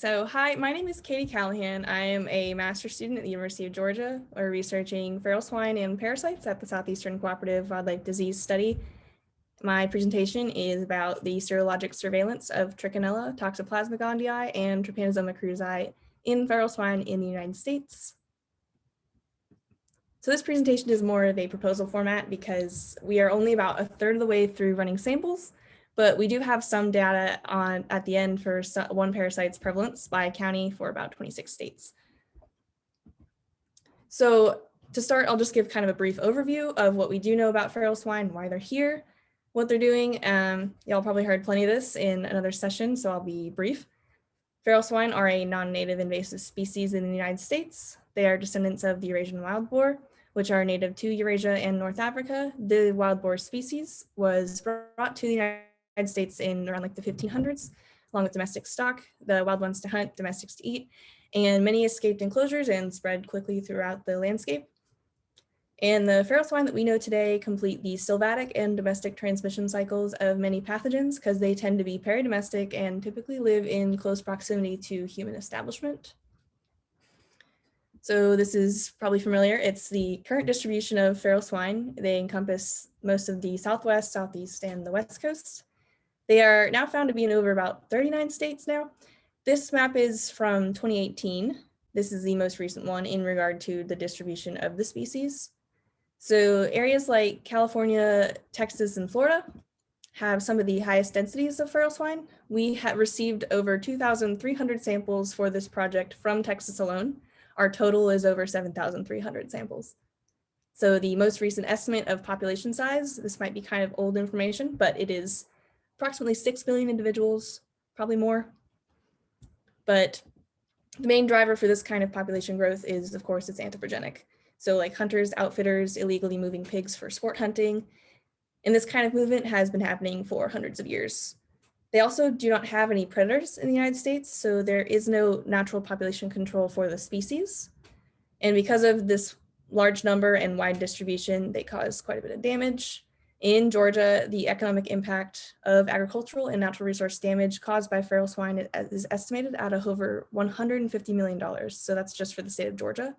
Hi, my name is Katie Callaghan. I am a master's student at the University of Georgia. We're researching feral swine and parasites at the Southeastern Cooperative Wildlife Disease Study. My presentation is about the serologic surveillance of Trichinella, Toxoplasma Gondii, and Trypanosoma cruzi in feral swine in the United States. So this presentation is more of a proposal format because we are only about a third of the way through running samples, but we do have some data at the end for one parasite's prevalence by county for about 26 states. So to start, I'll just give kind of a brief overview of what we do know about feral swine, why they're here, what they're doing. Y'all probably heard plenty of this in another session, so I'll be brief. Feral swine are a non-native invasive species in the United States. They are descendants of the Eurasian wild boar, which are native to Eurasia and North Africa. The wild boar species was brought to the United States in around like the 1500s, along with domestic stock, the wild ones to hunt, domestics to eat, and many escaped enclosures and spread quickly throughout the landscape. And the feral swine that we know today complete the sylvatic and domestic transmission cycles of many pathogens because they tend to be peridomestic and typically live in close proximity to human establishment. So this is probably familiar. It's the current distribution of feral swine. They encompass most of the Southwest, Southeast, and the West Coast. They are now found to be in over about 39 states now. This map is from 2018. This is the most recent one in regard to the distribution of the species. So areas like California, Texas, and Florida have some of the highest densities of feral swine. We have received over 2,300 samples for this project from Texas alone. Our total is over 7,300 samples. So the most recent estimate of population size, this might be kind of old information, but it is approximately 6 million individuals, probably more. But the main driver for this kind of population growth is, of course, it's anthropogenic. So like hunters, outfitters, illegally moving pigs for sport hunting. And this kind of movement has been happening for hundreds of years. They also do not have any predators in the United States, so there is no natural population control for the species. And because of this large number and wide distribution, they cause quite a bit of damage. In Georgia, the economic impact of agricultural and natural resource damage caused by feral swine is estimated at over $150 million. So that's just for the state of Georgia.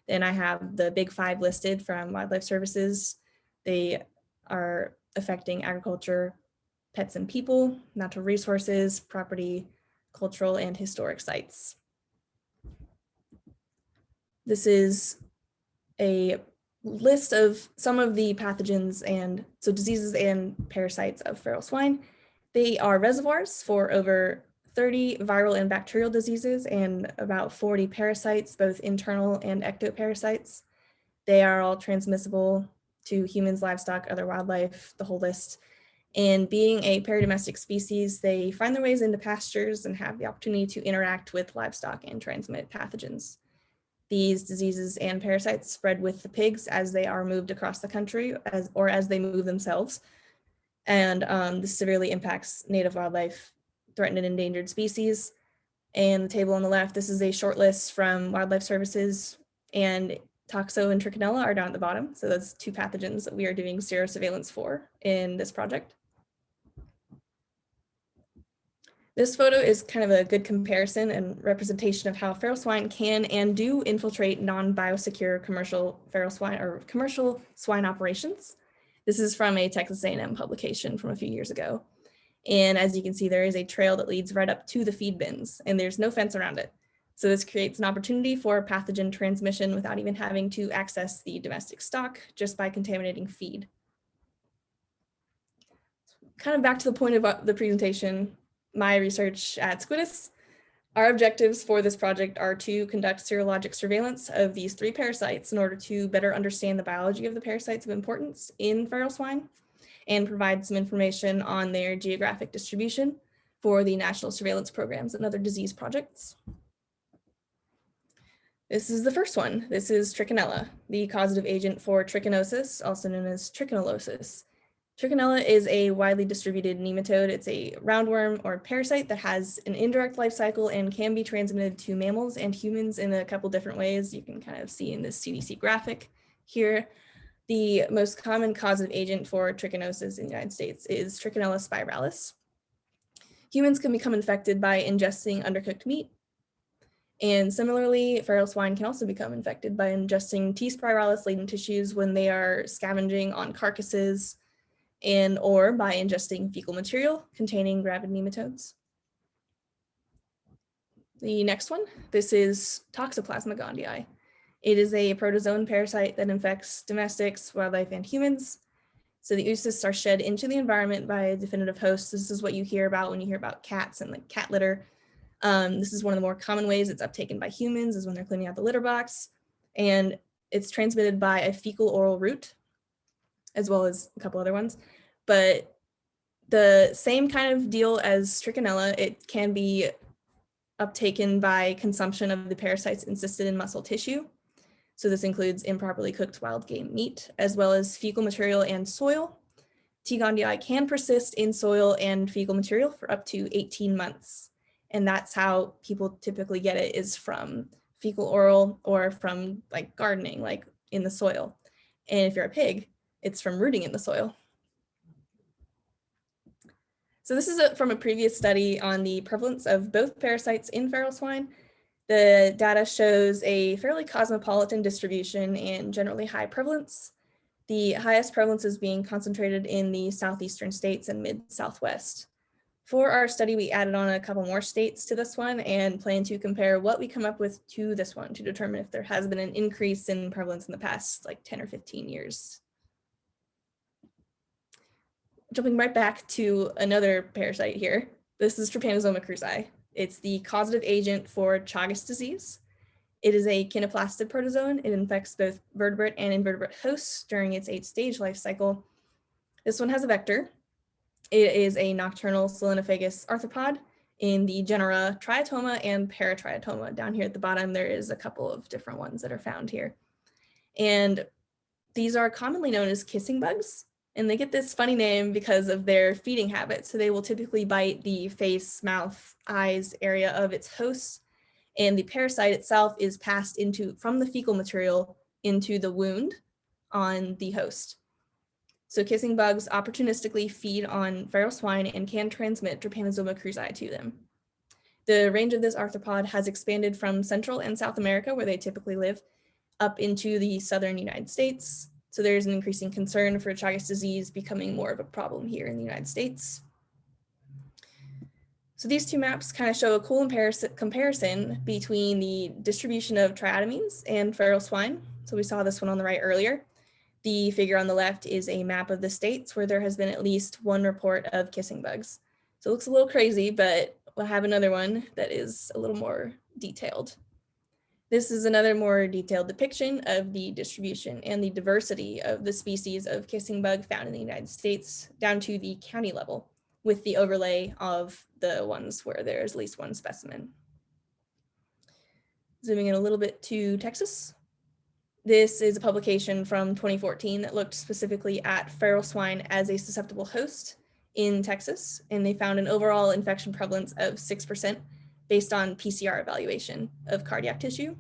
Then I have the big five listed from Wildlife Services. They are affecting agriculture, pets and people, natural resources, property, cultural and historic sites. This is a list of some of the pathogens and so diseases and parasites of feral swine. They are reservoirs for over 30 viral and bacterial diseases and about 40 parasites, both internal and ectoparasites. They are all transmissible to humans, livestock, other wildlife, the whole list. And being a peridomestic species, they find their ways into pastures and have the opportunity to interact with livestock and transmit pathogens. These diseases and parasites spread with the pigs as they are moved across the country or as they move themselves. And this severely impacts native wildlife, threatened and endangered species. And the table on the left, this is a short list from Wildlife Services, and Toxo and Trichinella are down at the bottom. So that's two pathogens that we are doing serosurveillance for in this project. This photo is kind of a good comparison and representation of how feral swine can and do infiltrate non-biosecure commercial feral swine or commercial swine operations. This is from a Texas A&M publication from a few years ago. And as you can see, there is a trail that leads right up to the feed bins and there's no fence around it. So this creates an opportunity for pathogen transmission without even having to access the domestic stock just by contaminating feed. Kind of back to the point of the presentation, my research at SCWDS, our objectives for this project are to conduct serologic surveillance of these 3 parasites in order to better understand the biology of the parasites of importance in feral swine and provide some information on their geographic distribution for the national surveillance programs and other disease projects. This is the first one. This is Trichinella, the causative agent for trichonosis, also known as trichonolosis. Trichonella is a widely distributed nematode. It's a roundworm or parasite that has an indirect life cycle and can be transmitted to mammals and humans in a couple different ways. You can kind of see in this CDC graphic here. The most common causative agent for trichonosis in the United States is Trichinella spiralis. Humans can become infected by ingesting undercooked meat. And similarly, feral swine can also become infected by ingesting T. spiralis latent tissues when they are scavenging on carcasses and or by ingesting fecal material containing rabid nematodes. The next one, this is Toxoplasma Gondii. It is a protozoan parasite that infects domestics, wildlife, and humans. So the oocysts are shed into the environment by a definitive host. This is what you hear about when you hear about cats and like cat litter. This is one of the more common ways it's uptaken by humans is when they're cleaning out the litter box. And it's transmitted by a fecal oral route, as well as a couple other ones. But the same kind of deal as Trichonella, it can be uptaken by consumption of the parasites encysted in muscle tissue. So this includes improperly cooked wild game meat, as well as fecal material and soil. T. gondii can persist in soil and fecal material for up to 18 months. And that's how people typically get it, is from fecal oral or from like gardening, like in the soil. And if you're a pig, it's from rooting in the soil. So this is from a previous study on the prevalence of both parasites in feral swine. The data shows a fairly cosmopolitan distribution and generally high prevalence. The highest prevalence is being concentrated in the southeastern states and mid-southwest. For our study, we added on a couple more states to this one and plan to compare what we come up with to this one to determine if there has been an increase in prevalence in the past like 10 or 15 years. Jumping right back to another parasite here. This is Trypanosoma cruzi. It's the causative agent for Chagas disease. It is a kinoplastid protozoan. It infects both vertebrate and invertebrate hosts during its 8-stage life cycle. This one has a vector. It is a nocturnal selenophagous arthropod in the genera Triatoma and Paratriatoma. Down here at the bottom, there is a couple of different ones that are found here. And these are commonly known as kissing bugs. And they get this funny name because of their feeding habits. So they will typically bite the face, mouth, eyes area of its host. And the parasite itself is passed from the fecal material into the wound on the host. So kissing bugs opportunistically feed on feral swine and can transmit Trypanosoma cruzi to them. The range of this arthropod has expanded from Central and South America, where they typically live, up into the southern United States. So there's an increasing concern for Chagas disease becoming more of a problem here in the United States. So these two maps kind of show a cool comparison between the distribution of triatomines and feral swine. So we saw this one on the right earlier. The figure on the left is a map of the states where there has been at least one report of kissing bugs. So it looks a little crazy, but we'll have another one that is a little more detailed. This is another more detailed depiction of the distribution and the diversity of the species of kissing bug found in the United States down to the county level, with the overlay of the ones where there's at least one specimen. Zooming in a little bit to Texas. This is a publication from 2014 that looked specifically at feral swine as a susceptible host in Texas, and they found an overall infection prevalence of 6% based on PCR evaluation of cardiac tissue.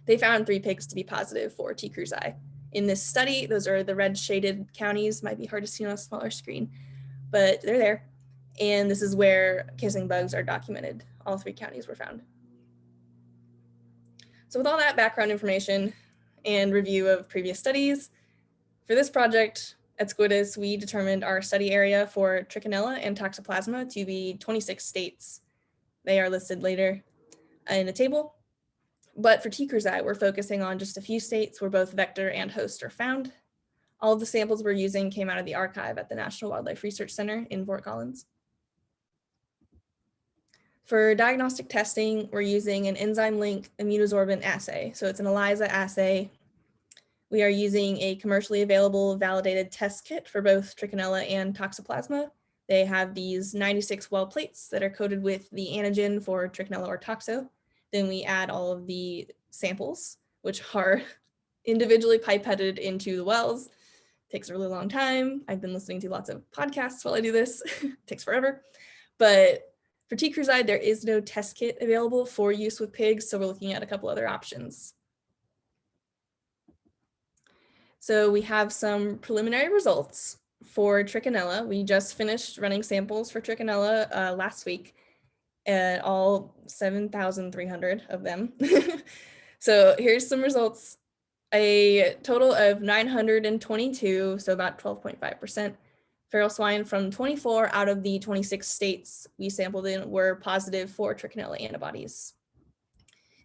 They found 3 pigs to be positive for T. cruzi. In this study, those are the red shaded counties, might be hard to see on a smaller screen, but they're there. And this is where kissing bugs are documented. All 3 counties were found. So with all that background information and review of previous studies, for this project at SCWDS, we determined our study area for Trichonella and Toxoplasma to be 26 states. They are listed later in a table. But for T. cruzi, we're focusing on just a few states where both vector and host are found. All of the samples we're using came out of the archive at the National Wildlife Research Center in Fort Collins. For diagnostic testing, we're using an enzyme-linked immunosorbent assay. So it's an ELISA assay. We are using a commercially available validated test kit for both Trichonella and Toxoplasma. They have these 96 well plates that are coated with the antigen for Trichinella or Toxo. Then we add all of the samples, which are individually pipetted into the wells. Takes a really long time. I've been listening to lots of podcasts while I do this. Takes forever. But for T. cruzi, there is no test kit available for use with pigs, so we're looking at a couple other options. So we have some preliminary results. for Trichonella, we just finished running samples for Trichonella last week, all 7,300 of them. So here's some results. A total of 922, so about 12.5%. Feral swine from 24 out of the 26 states we sampled in were positive for Trichinella antibodies.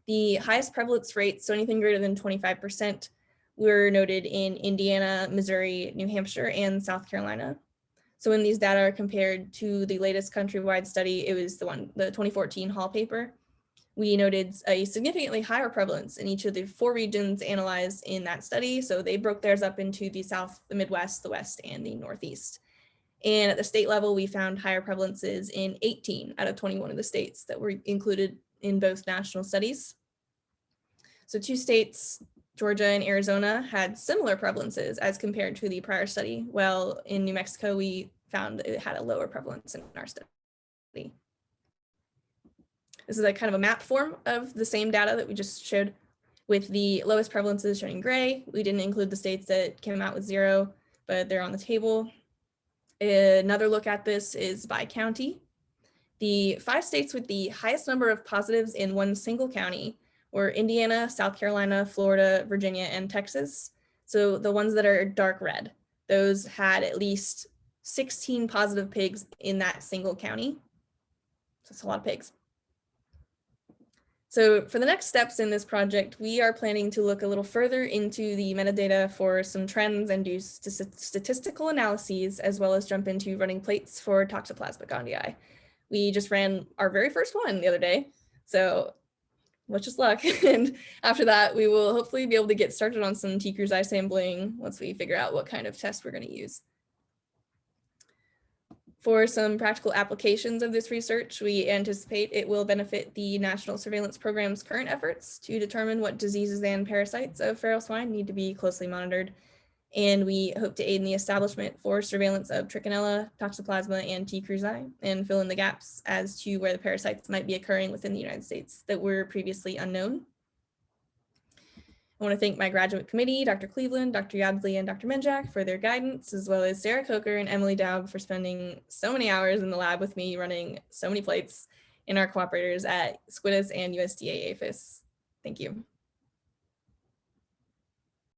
The highest prevalence rates, so anything greater than 25%, were noted in Indiana, Missouri, New Hampshire, and South Carolina. So when these data are compared to the latest countrywide study, it was the 2014 Hall paper, we noted a significantly higher prevalence in each of the 4 regions analyzed in that study. So they broke theirs up into the South, the Midwest, the West, and the Northeast. And at the state level, we found higher prevalences in 18 out of 21 of the states that were included in both national studies. So 2 states, Georgia and Arizona, had similar prevalences as compared to the prior study, while in New Mexico, we found it had a lower prevalence in our study. This is a kind of a map form of the same data that we just showed, with the lowest prevalences shown in gray. We didn't include the states that came out with 0, but they're on the table. Another look at this is by county. The 5 states with the highest number of positives in one single county were Indiana, South Carolina, Florida, Virginia, and Texas. So the ones that are dark red, those had at least 16 positive pigs in that single county. So that's a lot of pigs. So for the next steps in this project, we are planning to look a little further into the metadata for some trends and do statistical analyses, as well as jump into running plates for Toxoplasma Gondii. We just ran our very first one the other day, so wish us luck. And after that, we will hopefully be able to get started on some T. cruzi sampling once we figure out what kind of test we're going to use. For some practical applications of this research, we anticipate it will benefit the National Surveillance Program's current efforts to determine what diseases and parasites of feral swine need to be closely monitored. And we hope to aid in the establishment for surveillance of Trichinella, Toxoplasma, and T. cruzi, and fill in the gaps as to where the parasites might be occurring within the United States that were previously unknown. I want to thank my graduate committee, Dr. Cleveland, Dr. Yadsley, and Dr. Menjak for their guidance, as well as Sarah Coker and Emily Daub for spending so many hours in the lab with me running so many plates, and our cooperators at SCWDS and USDA APHIS. Thank you.